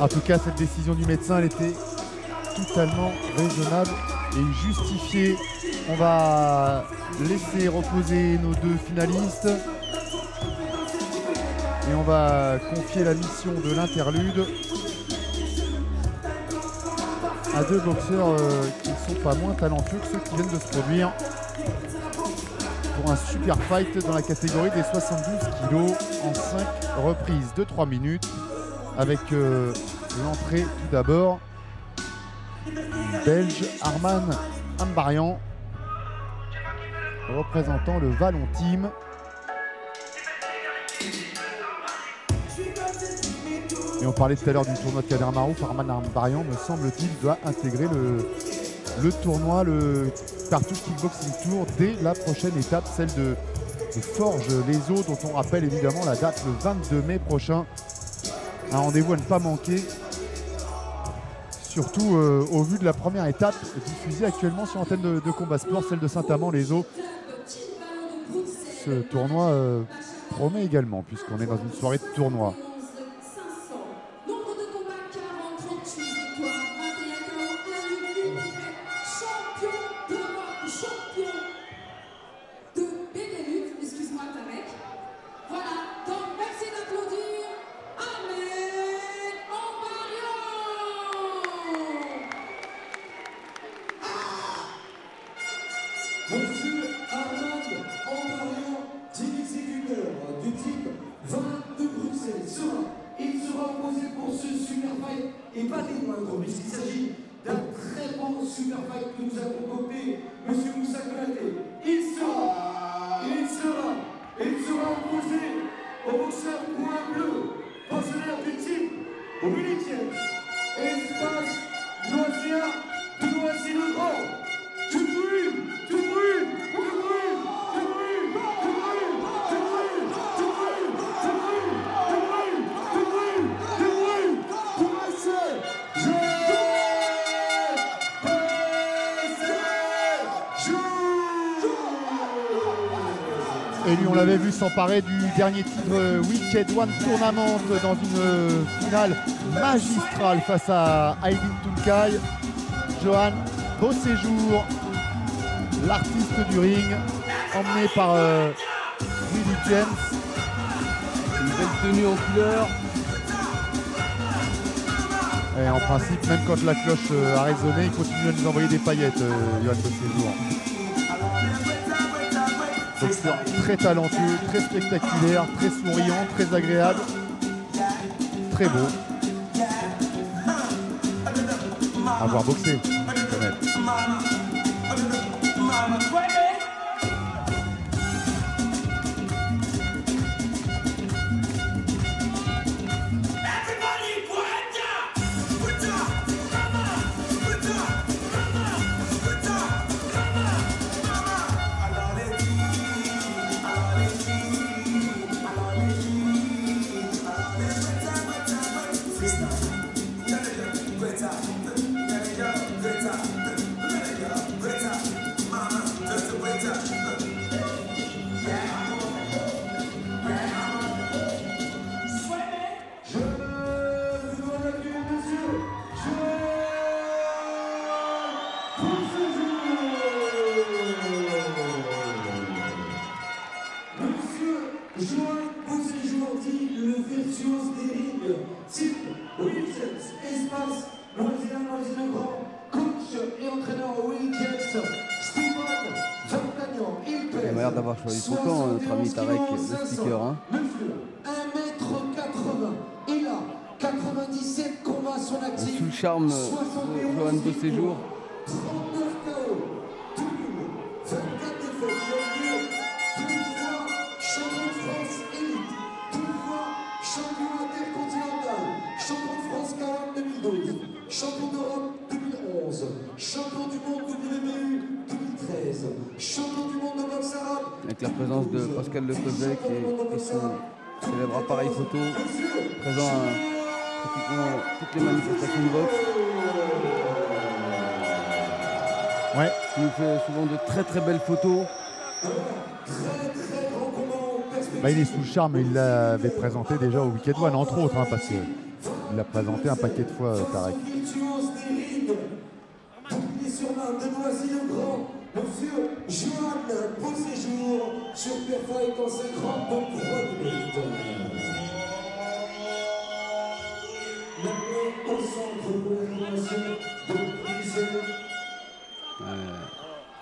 En tout cas, cette décision du médecin, elle était totalement raisonnable et justifiée. On va laisser reposer nos deux finalistes et on va confier la mission de l'interlude à deux boxeurs qui ne sont pas moins talentueux que ceux qui viennent de se produire pour un super fight dans la catégorie des 72 kilos en 5 reprises de 3 minutes avec l'entrée tout d'abord belge Arman Ambarian représentant le Vallon Team. Et on parlait tout à l'heure du tournoi de Kader Marouf. Arman Ambarian, me semble-t-il, doit intégrer le tournoi, le Cartouche Kickboxing Tour dès la prochaine étape, celle de Forges-les-Eaux, dont on rappelle évidemment la date le 22 mai prochain. Un rendez-vous à ne pas manquer, surtout au vu de la première étape diffusée actuellement sur l'antenne de Combat Sport, celle de Saint-Amand-les-Eaux. Ce tournoi promet également, puisqu'on est dans une soirée de tournoi. Et pas des moindres, puisqu'il s'agit d'un très bon super fight que nous a concocté M. Moussa Konaté. Il sera opposé au boxeur point bleu, pensionnaire du type au militaire. Espace Noisia de Noisy-le-Grand. Tu brûles, tu brûles, tu brûles, tu brûles, tu brûles, tu brûles, tu brûles, tu brûles, tu brûles, tu brûles, tu brûles, tu brûles, pour essayer. Et lui, on l'avait vu s'emparer du dernier titre Wicked One Tournament dans une finale magistrale face à Aydin Tunkai. Johan Beauséjour, l'artiste du ring, emmené par Willie James. Une belle tenue en couleur. Et en principe, même quand la cloche a résonné, il continue à nous envoyer des paillettes, Johan Beauséjour. Boxeur très talentueux, très spectaculaire, très souriant, très agréable, très beau. À voir boxer, quand même. Il a l'air d'avoir choisi son camp, notre ami Tarek, le speaker. Hein. 1m80, il a 97 combats sur l'actif. Sous le charme de Johan Beauséjour. 39 KO, 24 défaites, deux fois champion de France élite, deux fois champion intercontinental, champion de France K1 2012, champion d'Europe 2011, champion du monde WBU 2013, champion du monde de boxe arabe. Avec la présence de Pascal Lecozec et son célèbre appareil photo, présent à pratiquement toutes les manifestations de boxe. Ouais. Il nous fait souvent de très très belles photos. Bah, il est sous le charme, il l'avait présenté déjà au Wicked One, entre autres, hein, parce que Il l'a présenté un paquet de fois, Tarek. Monsieur Johan Beauséjour sur Perfect en 53 minutes. Maintenant au centre pour la formation de Bruxelles.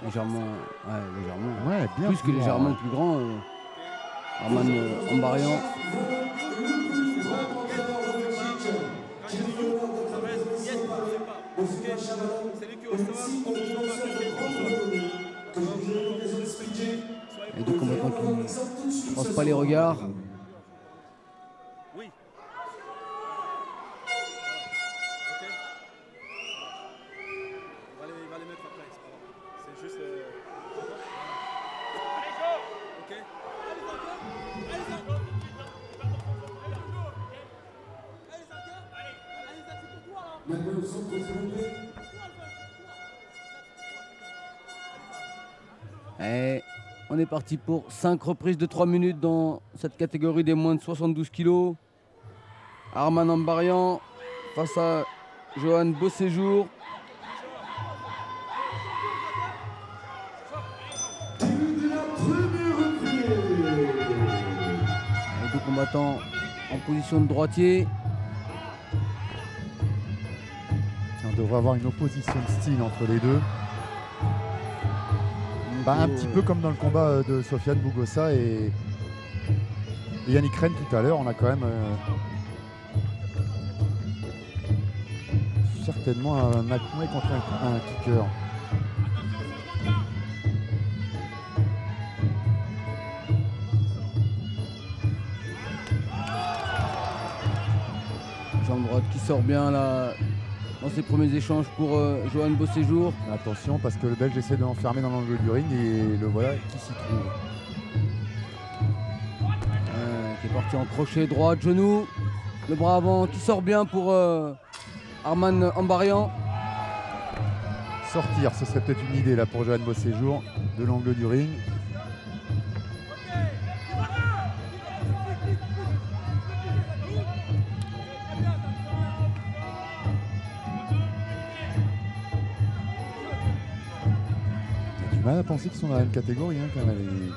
Légèrement. Ouais, bien Plus que légèrement ouais. plus grand. Arman Ambarian. Le plus grand entraîneur de Belgique. Qui est l'honneur d'être présenté par Monsieur Chavalin. Merci pour le lanceur de grande renommée que vous avez l'occasion d'expliquer. Et deux combattants qui ne croisent pas les regards. Oui. Ok. Il va les mettre après, c'est pas grave. C'est juste. Ok. Maintenant au centre, s'il vous plaît. Et on est parti pour 5 reprises de 3 minutes dans cette catégorie des moins de 72 kg. Arman Ambarian face à Johan Beauséjour. Début de la première reprise. Les deux combattants en position de droitier. On devrait avoir une opposition de style entre les deux. Bah, un petit peu comme dans le combat de Sofiane Bougossa et Yannick Rennes tout à l'heure. On a quand même certainement un Nakmoué contre un kicker. Jambe droite qui sort bien là dans ses premiers échanges pour Johan Beauséjour. Attention parce que le Belge essaie de l'enfermer dans l'angle du ring et le voilà qui s'y trouve. Qui est parti en crochet droit, genou. Le bras avant qui sort bien pour Arman Ambarian. Sortir, ce serait peut-être une idée là pour Johan Beauséjour de l'angle du ring. J'ai du mal à penser qu'ils sont dans la même catégorie hein, quand même.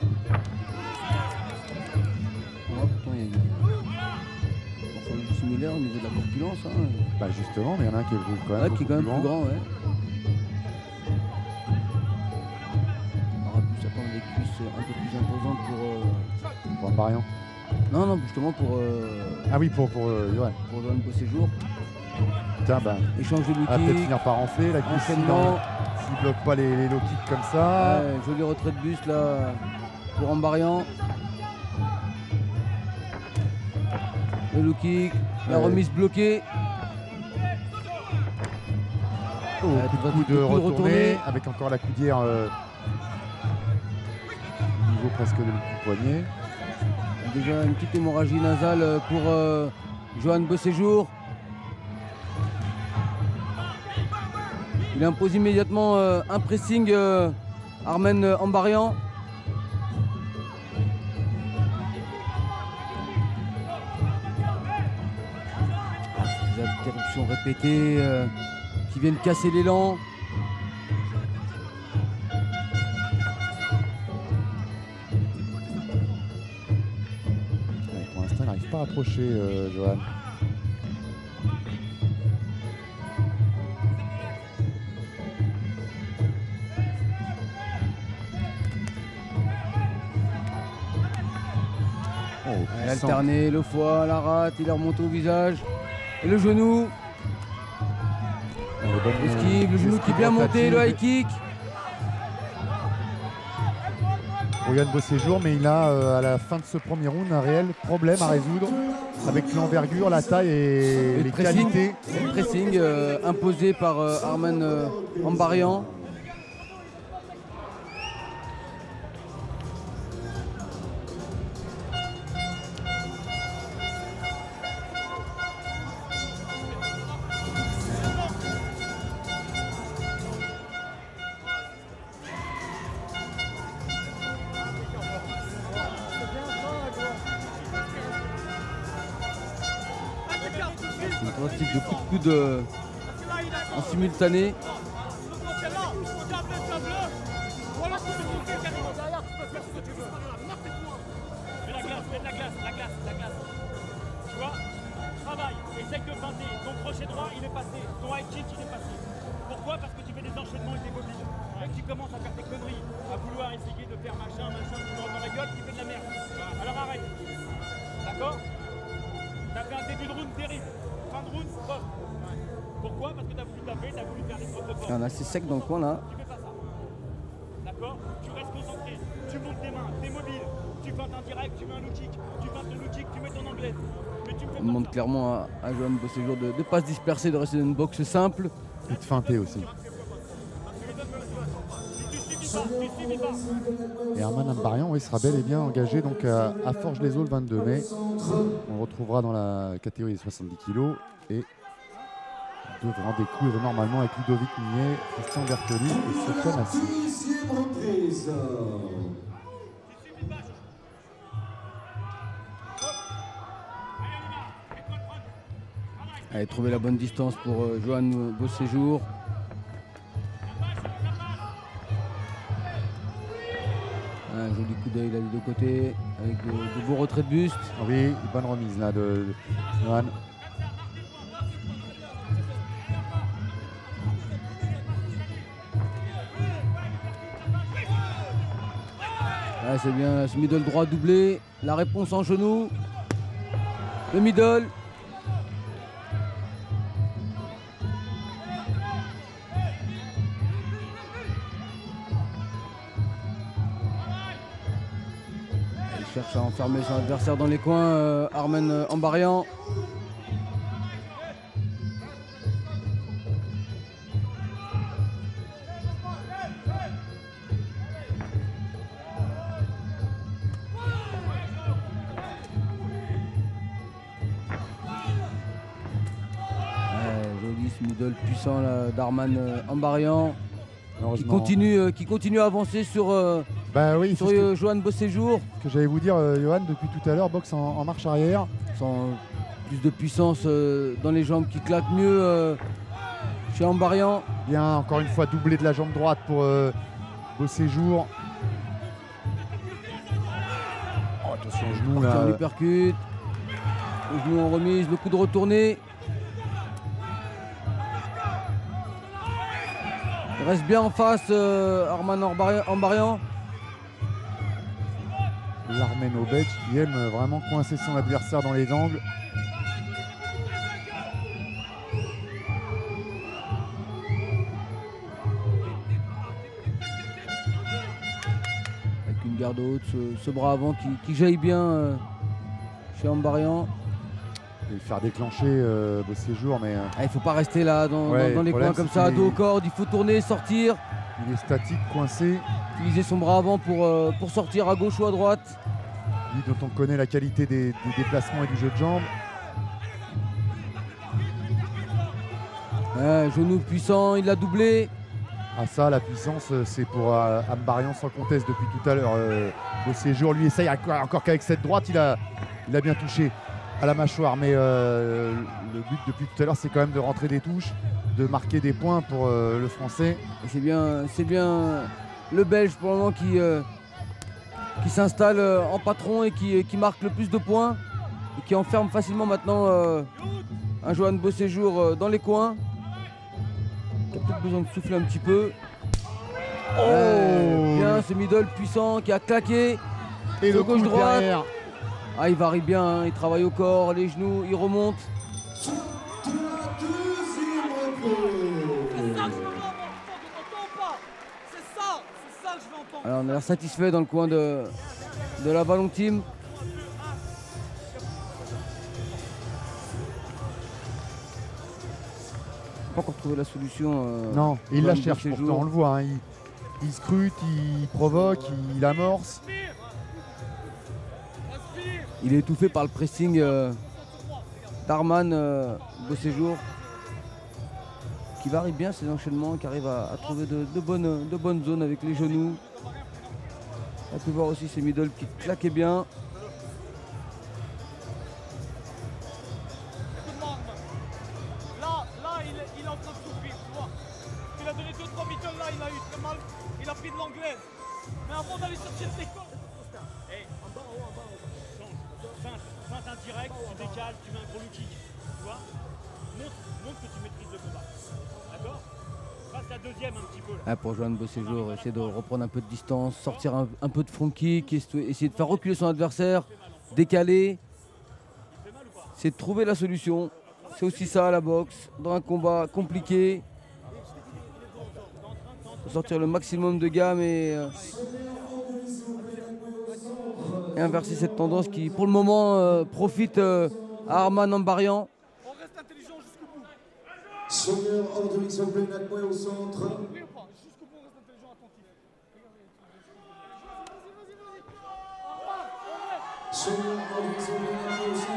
Oh, putain, il y a une morphologie similaire au niveau de la corpulence. Hein. Bah justement, mais il y en a un qui est quand même, Ouais, qui est quand même plus grand. Ouais. On aurait pu s'attendre à des cuisses un peu plus imposantes Pour Ambarian. Non, non, justement pour Ah oui, pour Johan. Johan Beauséjour. Tiens, bah, Échange de va peut-être low finir par enfler. La cuisse, enchaînement. s'il bloque pas les low kicks comme ça. Ouais, joli retrait de buste là pour Ambarian. Le low kick, la Ouais. remise bloquée. Oh, coup de retourné avec encore la coudière au niveau presque du poignet. Déjà une petite hémorragie nasale pour Johan Beauséjour. Il impose immédiatement un pressing Arman Ambarian. Des interruptions répétées qui viennent casser l'élan. Ouais, pour l'instant, il n'arrive pas à approcher Johan. Oh, Elle a puissant. alterné le foie, la rate, il est remonté au visage. Et le genou, esquive, le genou qui est bien monté, le high kick. Pour Johan Beauséjour, mais il a à la fin de ce premier round un réel problème à résoudre avec l'envergure, la taille et les qualités. Le pressing imposé par Arman Ambarian. Une tentative de coup de coude en simultané. Tu vois, travaille, essaye de feinter. Ton crochet droit, il est passé. Ton high kick, il est passé. Pourquoi? Parce que tu fais des enchaînements et des mobiles. Et que tu commences à faire des conneries, à vouloir essayer de faire machin, tu te rends dans la gueule, tu fais de la merde. Alors arrête. D'accord? T'as fait un début de round terrible. Fin de round, bof. Pourquoi? Parce que t'as voulu taper, t'as voulu faire des fautes de force. Il y en a assez sec dans le coin là. Tu fais pas ça. D'accord? Tu restes concentré, tu montes tes mains, t'es mobile, tu feintes un direct, tu mets un low kick, tu feintes le low kick, tu mets ton anglaise. Mais tu me fais On demande clairement à Johan Beauséjour de ne pas se disperser, de rester dans une boxe simple. Et de feinter aussi. Et Arman Ambarian, oui, sera bel et bien engagé donc à Forges-les-Eaux le 22 mai. On le retrouvera dans la catégorie des 70 kg et devra découvrir normalement avec Ludovic Mignet, Christian Bertoli et Sofiane Assi. Sixième reprise. Allez, trouver la bonne distance pour Johan Beauséjour. Un joli coup d'œil là des deux côtés, avec de beaux retraits de buste. Oui, bonne remise là de Johan. Ah, c'est bien, ce middle droit doublé. La réponse en genou. Le middle. Il cherche à enfermer son adversaire dans les coins, Arman Ambarian. Joli ce middle puissant d'Arman Ambarian. Qui continue à avancer sur, bah oui, sur Johan Beauséjour. Ce que j'allais vous dire, Johan, depuis tout à l'heure, boxe en marche arrière. Sans plus de puissance dans les jambes qui claquent mieux chez Ambarian. Bien, encore une fois, doublé de la jambe droite pour Beauséjour. Oh, attention au genou là. On l'uppercut. Le genou en remise, le coup de retourné. Il reste bien en face Arman Ambarian. L'Armen Obej qui aime vraiment coincer son adversaire dans les angles. Avec une garde haute, ce bras avant qui jaillit bien chez Ambarian. Et le faire déclencher Beauséjour, mais il ne faut pas rester là dans les coins comme ça, dos aux cordes. Il faut tourner, sortir. Il est statique, coincé. Utiliser son bras avant pour sortir à gauche ou à droite. Lui dont on connaît la qualité des déplacements et du jeu de jambes. Genou puissant, il l'a doublé. Ah ça, la puissance, c'est pour Ambarian sans conteste depuis tout à l'heure. Beauséjour, lui, essaye encore qu'avec cette droite, il a bien touché à la mâchoire. Mais le but depuis tout à l'heure, c'est quand même de rentrer des touches, de marquer des points pour le Français. C'est bien le Belge pour le moment qui s'installe en patron et qui marque le plus de points et qui enferme facilement maintenant un Johan Beauséjour dans les coins. Qui a peut-être besoin de souffler un petit peu. Bien ce middle puissant qui a claqué. Et le gauche droite. Ah, il varie bien, hein. Il travaille au corps, les genoux, il remonte. Alors on a l'air satisfait dans le coin de la Vallon Team. Pas encore trouvé la solution. Non, il la cherche pourtant, on le voit. Hein. Il scrute, il provoque, il amorce. Il est étouffé par le pressing d'Arman Beauséjour, qui varie bien ses enchaînements, qui arrive à trouver de bonnes zones avec les genoux. On peut voir aussi ses middle qui claquaient bien. Feinte indirect, tu décales, tu mets un gros low kick. Tu vois, montre que tu maîtrises le combat. D'accord? Passe la deuxième un petit peu là. Ah, pour Johan Beauséjour, essayer de reprendre un peu de distance, sortir un peu de front kick, essayer de faire reculer son adversaire, décaler. C'est de trouver la solution. C'est aussi ça la boxe. Dans un combat compliqué, faut sortir le maximum de gamme et inverser cette tendance qui, pour le moment, profite à Arman Ambarian. Sonneur hors de mix open, Nakmoy au centre. Sonneur hors de mix open, Nakmoy au centre.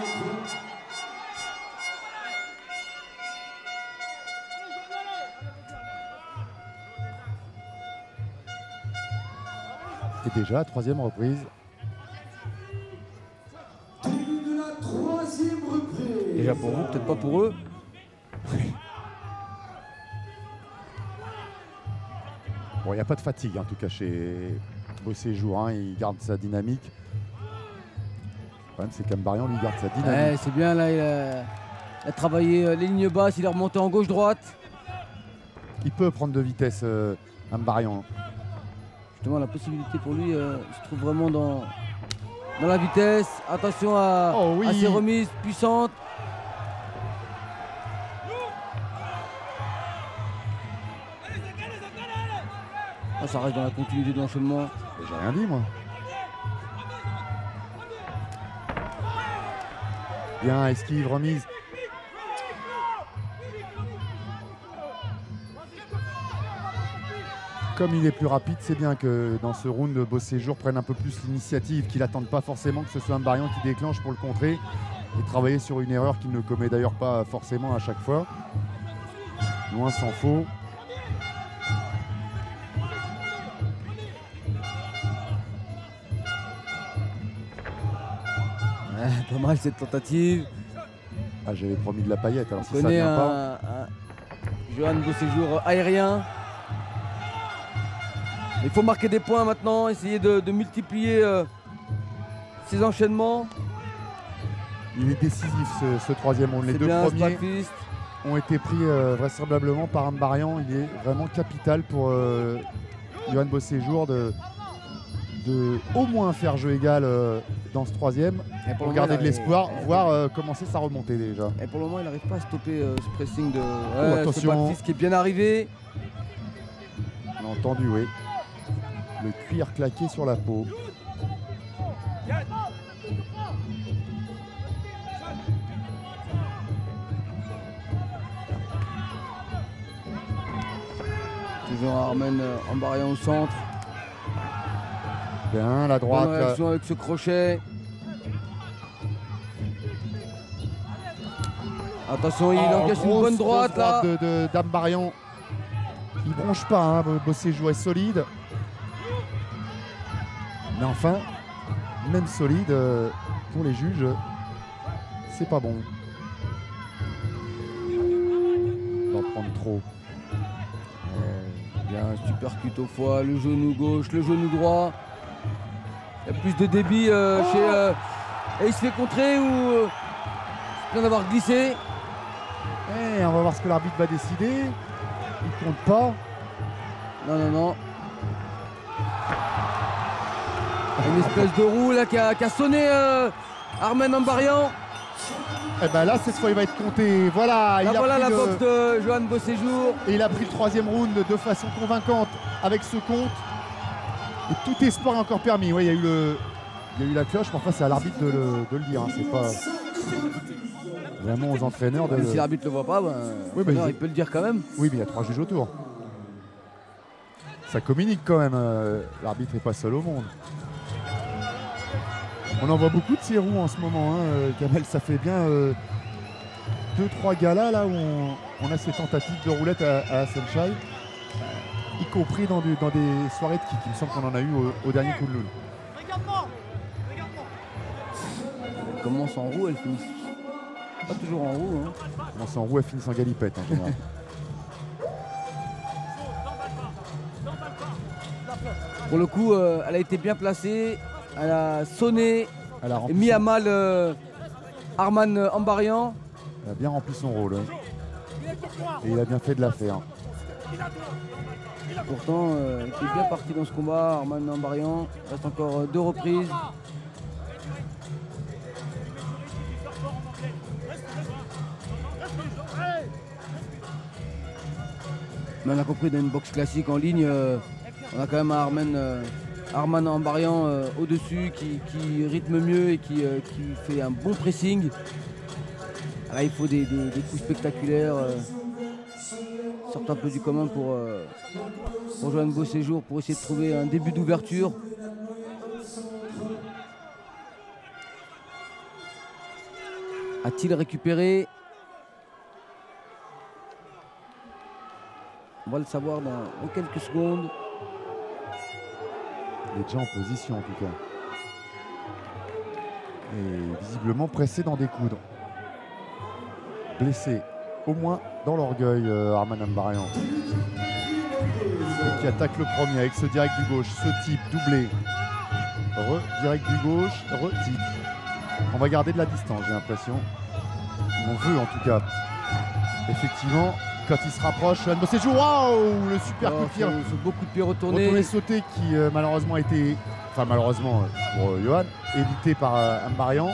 Et déjà, troisième reprise. Début de la troisième reprise. Déjà pour vous, peut-être pas pour eux. Bon, il n'y a pas de fatigue en tout cas chez Beauséjour, hein. Il garde sa dynamique. Le problème c'est qu'Ambarian lui garde sa dynamique. Ouais, c'est bien là, il a travaillé les lignes basses, il est remonté en gauche-droite. Il peut prendre de vitesse Ambarian. Justement, la possibilité pour lui se trouve vraiment dans la vitesse. Attention à ses remises puissantes. Ah, ça reste dans la continuité de l'enchaînement. J'ai rien dit moi. Bien, esquive, remise. Comme il est plus rapide, c'est bien que dans ce round, Beauséjour prenne un peu plus l'initiative, qu'il n'attende pas forcément que ce soit Ambarian qui déclenche pour le contrer et travailler sur une erreur qu'il ne commet d'ailleurs pas forcément à chaque fois. Loin s'en faut. Pas mal cette tentative. Ah, j'avais promis de la paillette, alors On si ça connaît vient pas. un Johan Beauséjour aérien. Il faut marquer des points maintenant, essayer de multiplier ces enchaînements. Il est décisif ce troisième round. Les deux bien, premiers Spalfist. ont été pris vraisemblablement par Ambarian. Il est vraiment capital pour Johan Beauséjour de au moins faire jeu égal dans ce troisième. Et pour Pour le garder moment, de l'espoir, voir commencer sa remontée déjà. Et pour le moment, il n'arrive pas à stopper ce pressing de attention. Spalfist qui est bien arrivé. On a entendu, oui. Le cuir claqué sur la peau. Toujours Arman Ambarian au centre. Bien, la droite. Bonne réaction avec ce crochet. Attention, il encaisse une bonne droite là. d'Ambarian. Il bronche pas, hein. Beauséjour est solide. Mais enfin, même solide, pour les juges, c'est pas bon. D'en prendre trop. Bien, supercute au foie, le genou gauche, le genou droit. Il y a plus de débit chez... et il se fait contrer ou... il vient d'avoir glissé. On va voir ce que l'arbitre va décider. Il compte pas. Non. Une espèce de roue là qui a sonné Arman Ambarian. Et ben là, cette fois, il va être compté. Voilà, Là, il a voilà pris la le- boxe de Johan Beauséjour. Et il a pris le troisième round de façon convaincante avec ce compte. Et tout espoir est encore permis. Ouais, il y a eu la cloche, mais enfin, c'est à l'arbitre de le dire. Hein. C'est pas vraiment aux entraîneurs de. Si l'arbitre le voit pas, il peut le dire quand même. Oui, mais il y a 3 juges autour. Ça communique quand même. L'arbitre n'est pas seul au monde. On en voit beaucoup de ces roues en ce moment. Hein. Kamel, ça fait bien 2-3 galas là où on a ces tentatives de roulette à Sunshine, y compris dans des soirées de kick. Il me semble qu'on en a eu au dernier coup de loul. Elle commence en roue, elle finit pas toujours en roue. Hein. On s'en roue, elle finit en galipette en général. Pour le coup, elle a été bien placée. Elle a sonné Elle a et rempli mis son- à mal Arman Ambarian. elle a bien rempli son rôle. Hein. Et il a bien fait de la faire. Pourtant, il était bien parti dans ce combat, Arman Ambarian. Il reste encore 2 reprises. Mais on a compris, dans une boxe classique en ligne, on a quand même un Arman Ambarian au-dessus qui rythme mieux et qui fait un bon pressing. Là, il faut des coups spectaculaires. Sortent un peu du commun pour Joanne Beauséjour pour essayer de trouver un début d'ouverture. A-t-il récupéré? On va le savoir dans quelques secondes. Il est déjà en position en tout cas. Et visiblement pressé d'en découdre. Blessé, au moins dans l'orgueil, Arman Ambarian. Qui attaque le premier avec ce direct du gauche, ce type doublé. Direct du gauche, type. On va garder de la distance, j'ai l'impression. On veut en tout cas. Effectivement, quand il se rapproche, Joanne Beauséjour, waouh, le super coup de pied. Beaucoup de pieds retournés. Retourné sauté qui malheureusement a été, enfin malheureusement pour Johan, évité par Ambarian.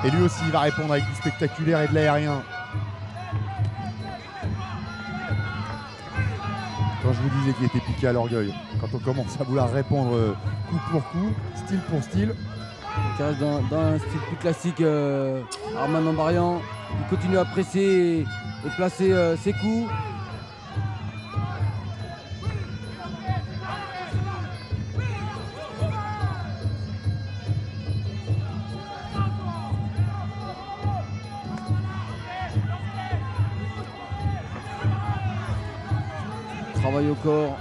Et lui aussi il va répondre avec du spectaculaire et de l'aérien. Quand je vous disais qu'il était piqué à l'orgueil, quand on commence à vouloir répondre coup pour coup, style pour style. Qui reste dans un style plus classique, Arman Ambarian. Il continue à presser et placer ses coups. Travail au corps,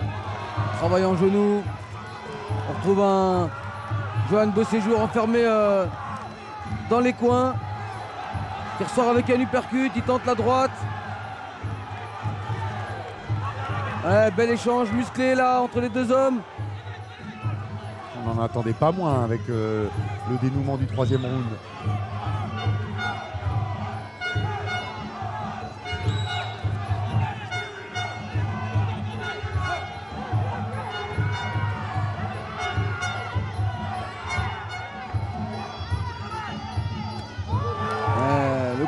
travail en genou. On retrouve un Joanne Beauséjour enfermé dans les coins. Qui ressort avec un uppercut, il tente la droite. Ouais, bel échange musclé là entre les deux hommes. On n'en attendait pas moins avec le dénouement du troisième round.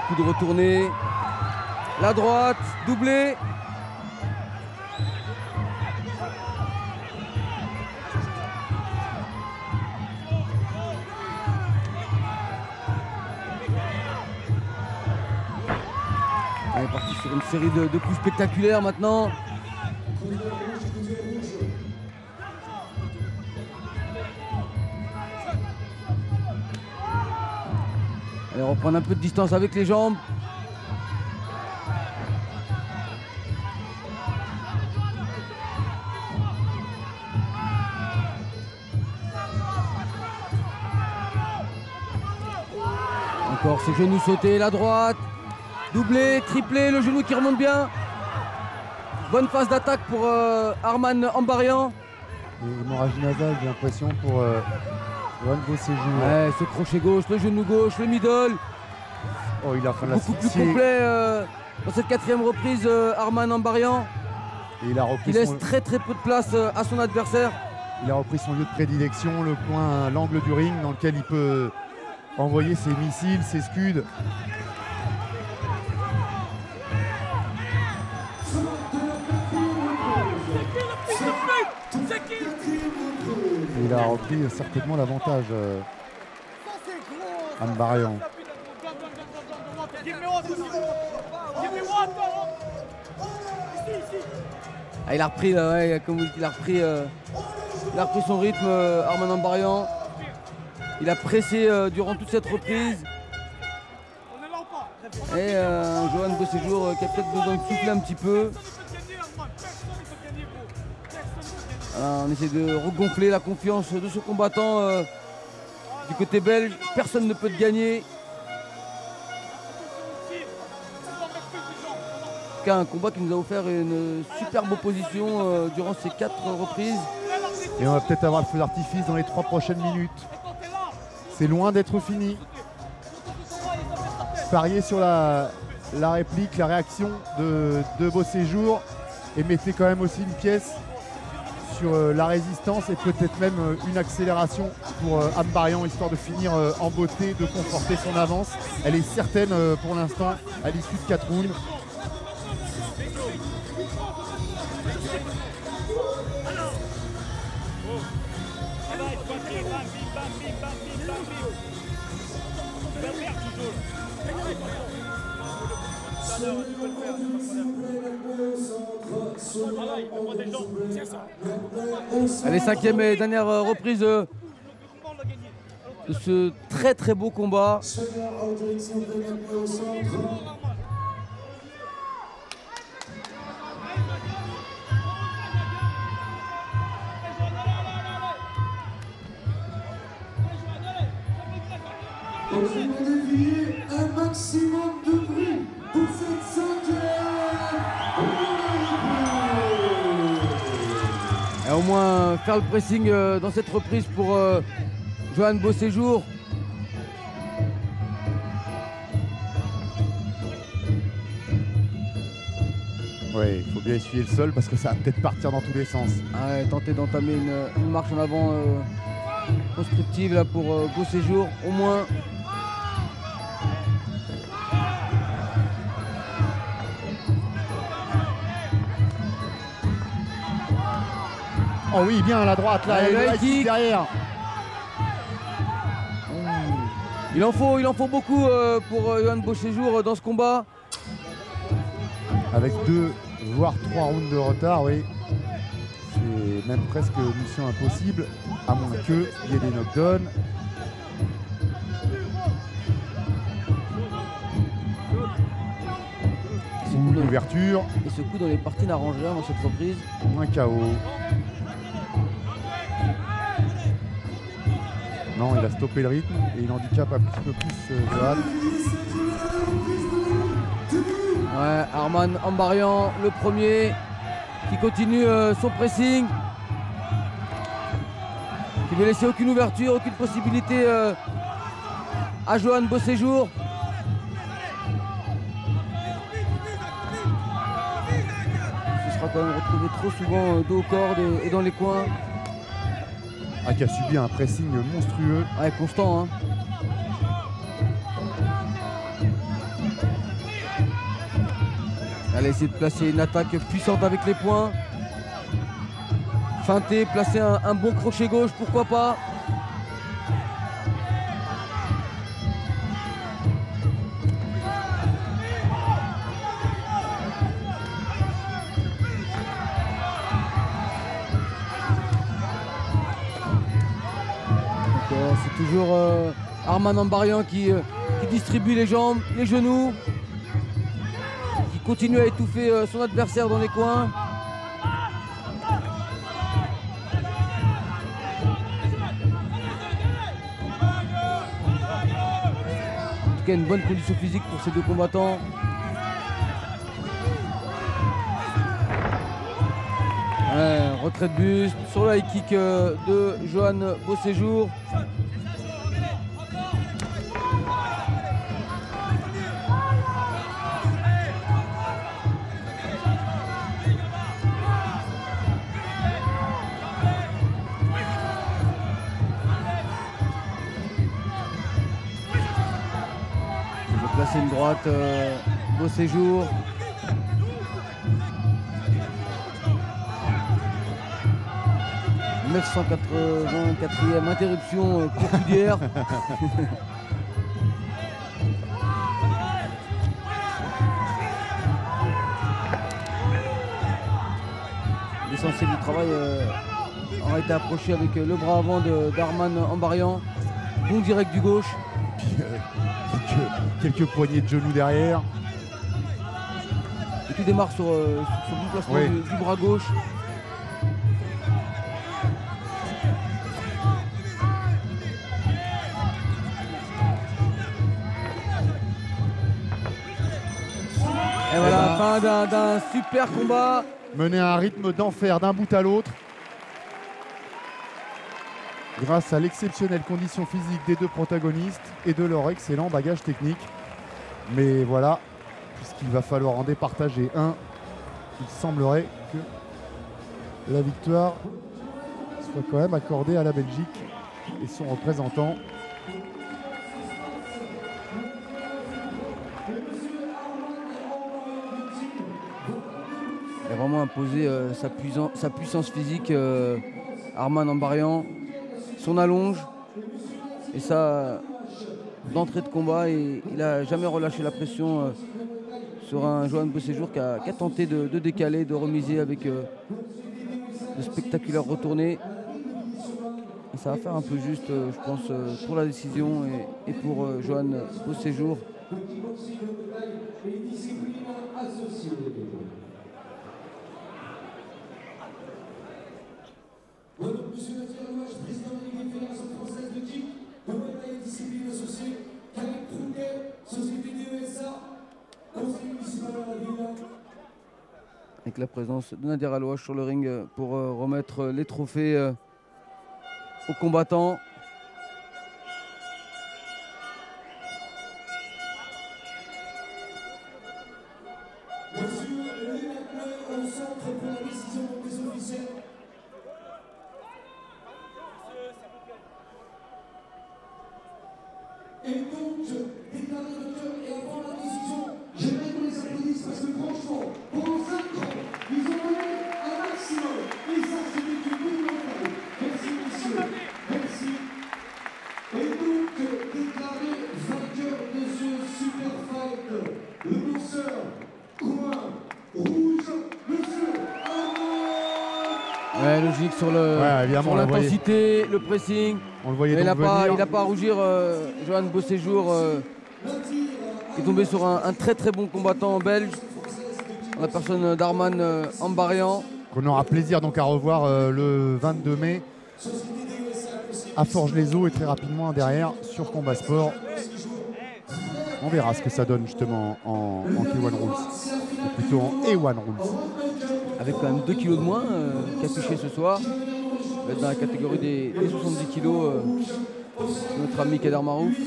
Coup de retourné, la droite, doublé. On est parti sur une série de coups spectaculaires maintenant. Allez, reprendre un peu de distance avec les jambes. Encore ses genoux sautés, la droite. Doublé, triplé, le genou qui remonte bien. Bonne phase d'attaque pour Arman Ambarian. Hémorragie nasale, j'ai l'impression, pour Joanne Beauséjour. Ouais, ce crochet gauche, le genou gauche, le middle. Oh, il a fait Beaucoup plus complet dans cette quatrième reprise, Arman Ambarian. Et il a repris Il laisse très peu de place à son adversaire. Il a repris son lieu de prédilection, le coin, l'angle du ring dans lequel il peut envoyer ses missiles, ses scuds. Et il a repris certainement l'avantage, Ambarian. Ah, il a repris, comme vous dites, il a repris son rythme, Arman Ambarian. Il a pressé durant toute cette reprise. Et Joanne Beauséjour qui a peut-être besoin de souffler un petit peu. On essaie de regonfler la confiance de ce combattant du côté belge. Personne ne peut te gagner. cas, un combat qui nous a offert une superbe opposition durant ces 4 reprises. Et on va peut-être avoir le feu d'artifice dans les 3 prochaines minutes. C'est loin d'être fini. Pariez sur la réplique, la réaction de Beau Séjour et mettez quand même aussi une pièce sur la résistance et peut-être même une accélération pour Ambarian, histoire de finir en beauté, de conforter son avance. Elle est certaine pour l'instant à l'issue de 4 rounds. Allez, 5e et dernière reprise de ce très très beau combat. On va dévier un maximum de bruit pour cette 5e. Et au moins faire le pressing dans cette reprise pour Johan Beau Séjour. Ouais, il faut bien essuyer le sol parce que ça va peut-être partir dans tous les sens. Ah ouais, tenter d'entamer une marche en avant constructive là pour Beau Séjour, au moins. Oh oui, bien à la droite là, Allez, et le le high high kick kick. derrière. Il en faut beaucoup pour Johan Beau Séjour dans ce combat. Avec 2 voire 3 rounds de retard, oui. C'est même presque mission impossible, à moins qu'il y ait des knockdowns. Ou l'ouverture, Et ce coup dans les parties n'arrange rien dans cette reprise. un KO. Non, il a stoppé le rythme et il handicape un petit peu plus Johan. Ouais, Arman Ambarian, le premier, qui continue son pressing. Qui ne veut laisser aucune ouverture, aucune possibilité à Johan Beau Séjour. Ce sera quand même retrouvé trop souvent dos aux cordes et dans les coins. Ah, qui a subi un pressing monstrueux. Ouais, constant, hein. Elle a essayé de placer une attaque puissante avec les poings. Feinter, placer un bon crochet gauche, pourquoi pas. C'est toujours Arman Ambarian qui distribue les jambes, les genoux, qui continue à étouffer son adversaire dans les coins. En tout cas, une bonne condition physique pour ces deux combattants. Ouais, retrait de buste sur le high kick de Johan Beau Séjour. Il va placer une droite Beau Séjour. « 984e interruption courtière. L'essentiel du travail aura été approché avec le bras avant d'Arman Ambarian. Bon direct du gauche. Quelques poignées de genoux derrière. Et tout démarre sur le placement Oui. du bras gauche. Et voilà, fin fin d'un super combat. Mené à un rythme d'enfer d'un bout à l'autre. Grâce à l'exceptionnelle condition physique des deux protagonistes et de leur excellent bagage technique. Mais voilà, puisqu'il va falloir en départager un, il semblerait que la victoire soit quand même accordée à la Belgique et son représentant. Il a vraiment imposé sa puissance physique, Arman Ambarian, son allonge et ça d'entrée de combat. Et il n'a jamais relâché la pression sur un Johan Beauséjour qui a tenté de décaler, de remiser avec de spectaculaires retournées. Et ça va faire un peu juste, je pense, pour la décision et pour Johan Beauséjour. Monsieur le président de la Fédération française de kick, combattant et discipline associée, Karek Trouquet, Société DESA, conseil municipal à la ville. Avec la présence de Nadir Alouache sur le ring pour remettre les trophées aux combattants. Monsieur Louis Lacleux au centre pour la décision des officiels. Et donc, déclaré docteur et avant la décision, j'aimerais qu'on les applaudisse parce que franchement, pendant 5 ans, ils ont donné un maximum. Et ça, c'était du monumental. Merci, monsieur. Merci. Et donc, déclaré vainqueur de ce super fight, le boxeur coin rouge, monsieur Arman. Ouais, logique sur l'intensité, le pressing. On le voyait Mais donc venir. il n'a pas à rougir, Johan Beauséjour, qui est tombé sur un très très bon combattant belge, la personne d'Arman Ambarian. Qu'on aura plaisir donc à revoir le 22 mai à Forges-les-Eaux et très rapidement derrière sur Combat Sport. On verra ce que ça donne justement en K1 Rules, ou plutôt en A1 Rules. Avec quand même 2 kilos de moins qu'affiché ce soir. Il va être dans la catégorie des 70 kilos, notre ami Kader Marouf. Et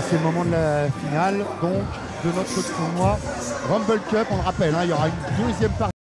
c'est le moment de la finale donc de notre tournoi Rumble Cup. On le rappelle, hein, il y aura une deuxième partie.